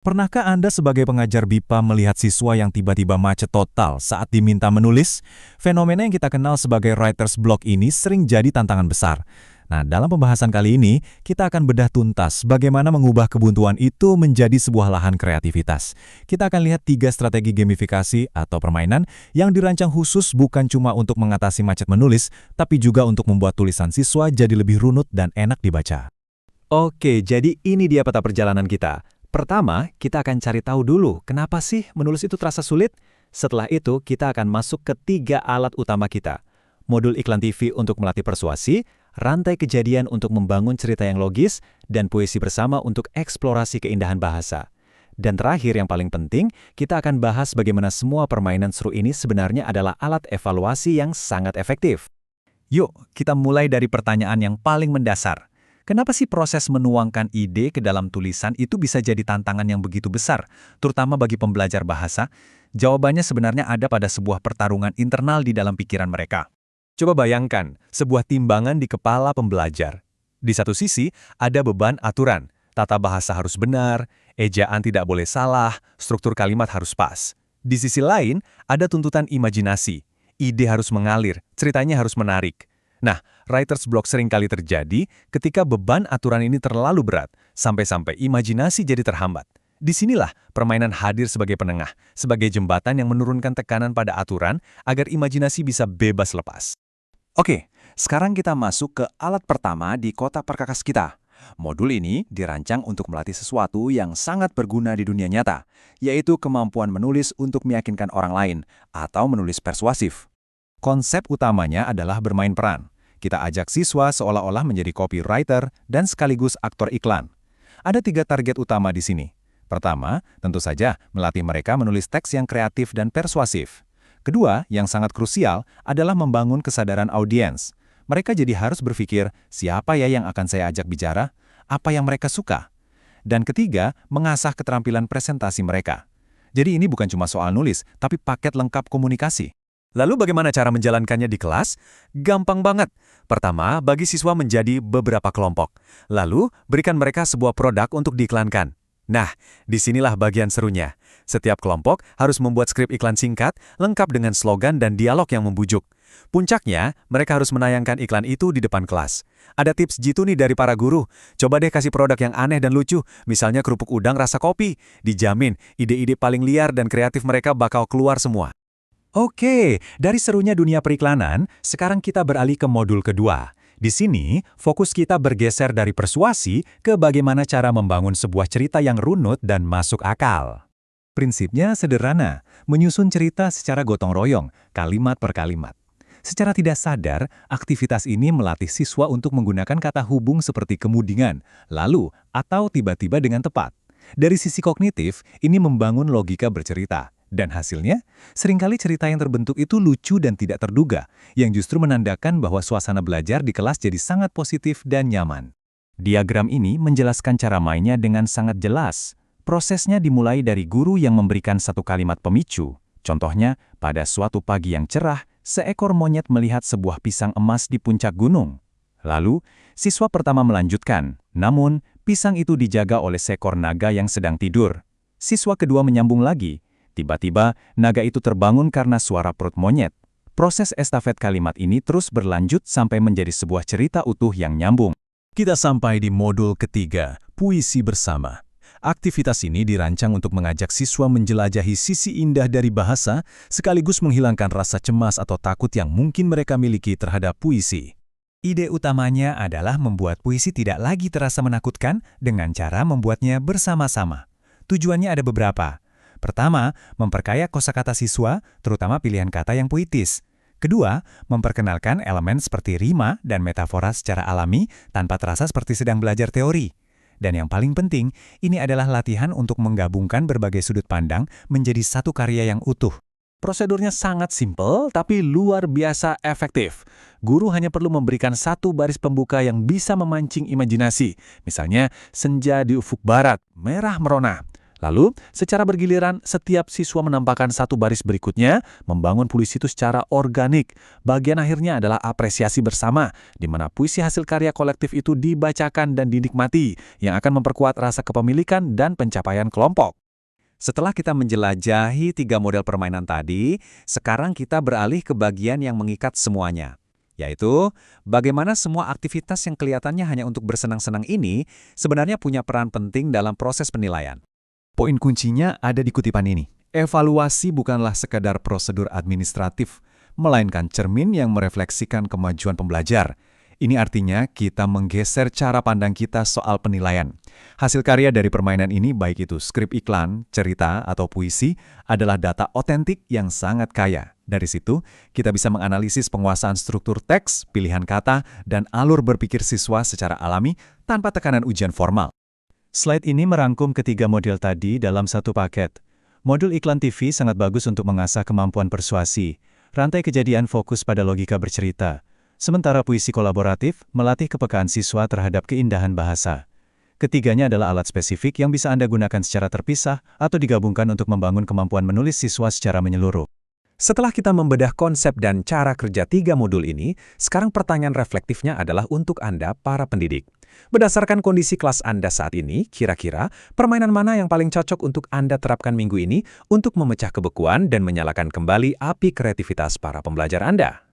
Pernahkah Anda sebagai pengajar BIPA melihat siswa yang tiba-tiba macet total saat diminta menulis? Fenomena yang kita kenal sebagai writer's block ini sering jadi tantangan besar. Nah, dalam pembahasan kali ini, kita akan bedah tuntas bagaimana mengubah kebuntuan itu menjadi sebuah lahan kreativitas. Kita akan lihat 3 strategi gamifikasi atau permainan yang dirancang khusus bukan cuma untuk mengatasi macet menulis, tapi juga untuk membuat tulisan siswa jadi lebih runut dan enak dibaca. Oke, jadi ini dia peta perjalanan kita. Pertama, kita akan cari tahu dulu kenapa sih menulis itu terasa sulit. Setelah itu, kita akan masuk ke 3 alat utama kita. Modul iklan TV untuk melatih persuasi, rantai kejadian untuk membangun cerita yang logis, dan puisi bersama untuk eksplorasi keindahan bahasa. Dan terakhir yang paling penting, kita akan bahas bagaimana semua permainan seru ini sebenarnya adalah alat evaluasi yang sangat efektif. Yuk, kita mulai dari pertanyaan yang paling mendasar. Kenapa sih proses menuangkan ide ke dalam tulisan itu bisa jadi tantangan yang begitu besar, terutama bagi pembelajar bahasa? Jawabannya sebenarnya ada pada sebuah pertarungan internal di dalam pikiran mereka. Coba bayangkan, sebuah timbangan di kepala pembelajar. Di satu sisi, ada beban aturan. Tata bahasa harus benar, ejaan tidak boleh salah, struktur kalimat harus pas. Di sisi lain, ada tuntutan imajinasi. Ide harus mengalir, ceritanya harus menarik. Nah, writer's block seringkali terjadi ketika beban aturan ini terlalu berat, sampai-sampai imajinasi jadi terhambat. Disinilah permainan hadir sebagai penengah, sebagai jembatan yang menurunkan tekanan pada aturan agar imajinasi bisa bebas lepas. Oke, sekarang kita masuk ke alat pertama di kotak perkakas kita. Modul ini dirancang untuk melatih sesuatu yang sangat berguna di dunia nyata, yaitu kemampuan menulis untuk meyakinkan orang lain, atau menulis persuasif. Konsep utamanya adalah bermain peran. Kita ajak siswa seolah-olah menjadi copywriter dan sekaligus aktor iklan. Ada 3 target utama di sini. Pertama, tentu saja melatih mereka menulis teks yang kreatif dan persuasif. Kedua, yang sangat krusial adalah membangun kesadaran audiens. Mereka jadi harus berpikir, siapa ya yang akan saya ajak bicara? Apa yang mereka suka? Dan ketiga, mengasah keterampilan presentasi mereka. Jadi ini bukan cuma soal nulis, tapi paket lengkap komunikasi. Lalu bagaimana cara menjalankannya di kelas? Gampang banget. Pertama, bagi siswa menjadi beberapa kelompok. Lalu, berikan mereka sebuah produk untuk diiklankan. Nah, disinilah bagian serunya. Setiap kelompok harus membuat skrip iklan singkat, lengkap dengan slogan dan dialog yang membujuk. Puncaknya, mereka harus menayangkan iklan itu di depan kelas. Ada tips jitu nih dari para guru. Coba deh kasih produk yang aneh dan lucu, misalnya kerupuk udang rasa kopi. Dijamin, ide-ide paling liar dan kreatif mereka bakal keluar semua. Oke, dari serunya dunia periklanan, sekarang kita beralih ke modul kedua. Di sini, fokus kita bergeser dari persuasi ke bagaimana cara membangun sebuah cerita yang runut dan masuk akal. Prinsipnya sederhana, menyusun cerita secara gotong royong, kalimat per kalimat. Secara tidak sadar, aktivitas ini melatih siswa untuk menggunakan kata hubung seperti kemudian, lalu, atau tiba-tiba dengan tepat. Dari sisi kognitif, ini membangun logika bercerita. Dan hasilnya, seringkali cerita yang terbentuk itu lucu dan tidak terduga, yang justru menandakan bahwa suasana belajar di kelas jadi sangat positif dan nyaman. Diagram ini menjelaskan cara mainnya dengan sangat jelas. Prosesnya dimulai dari guru yang memberikan satu kalimat pemicu. Contohnya, pada suatu pagi yang cerah, seekor monyet melihat sebuah pisang emas di puncak gunung. Lalu, siswa pertama melanjutkan, namun pisang itu dijaga oleh seekor naga yang sedang tidur. Siswa kedua menyambung lagi. Tiba-tiba, naga itu terbangun karena suara perut monyet. Proses estafet kalimat ini terus berlanjut sampai menjadi sebuah cerita utuh yang nyambung. Kita sampai di modul ketiga, puisi bersama. Aktivitas ini dirancang untuk mengajak siswa menjelajahi sisi indah dari bahasa, sekaligus menghilangkan rasa cemas atau takut yang mungkin mereka miliki terhadap puisi. Ide utamanya adalah membuat puisi tidak lagi terasa menakutkan dengan cara membuatnya bersama-sama. Tujuannya ada beberapa. Pertama, memperkaya kosakata siswa, terutama pilihan kata yang puitis. Kedua, memperkenalkan elemen seperti rima dan metafora secara alami tanpa terasa seperti sedang belajar teori. Dan yang paling penting, ini adalah latihan untuk menggabungkan berbagai sudut pandang menjadi satu karya yang utuh. Prosedurnya sangat simpel, tapi luar biasa efektif. Guru hanya perlu memberikan satu baris pembuka yang bisa memancing imajinasi. Misalnya, senja di ufuk barat, merah merona. Lalu, secara bergiliran, setiap siswa menampakkan satu baris berikutnya, membangun puisi itu secara organik. Bagian akhirnya adalah apresiasi bersama, di mana puisi hasil karya kolektif itu dibacakan dan dinikmati, yang akan memperkuat rasa kepemilikan dan pencapaian kelompok. Setelah kita menjelajahi 3 model permainan tadi, sekarang kita beralih ke bagian yang mengikat semuanya. Yaitu, bagaimana semua aktivitas yang kelihatannya hanya untuk bersenang-senang ini sebenarnya punya peran penting dalam proses penilaian. Poin kuncinya ada di kutipan ini. Evaluasi bukanlah sekadar prosedur administratif, melainkan cermin yang merefleksikan kemajuan pembelajar. Ini artinya kita menggeser cara pandang kita soal penilaian. Hasil karya dari permainan ini, baik itu skrip iklan, cerita, atau puisi, adalah data otentik yang sangat kaya. Dari situ, kita bisa menganalisis penguasaan struktur teks, pilihan kata, dan alur berpikir siswa secara alami tanpa tekanan ujian formal. Slide ini merangkum ketiga model tadi dalam satu paket. Modul iklan TV sangat bagus untuk mengasah kemampuan persuasi. Rantai kejadian fokus pada logika bercerita. Sementara puisi kolaboratif melatih kepekaan siswa terhadap keindahan bahasa. Ketiganya adalah alat spesifik yang bisa Anda gunakan secara terpisah atau digabungkan untuk membangun kemampuan menulis siswa secara menyeluruh. Setelah kita membedah konsep dan cara kerja 3 modul ini, sekarang pertanyaan reflektifnya adalah untuk Anda, para pendidik. Berdasarkan kondisi kelas Anda saat ini, kira-kira permainan mana yang paling cocok untuk Anda terapkan minggu ini untuk memecah kebekuan dan menyalakan kembali api kreativitas para pembelajar Anda?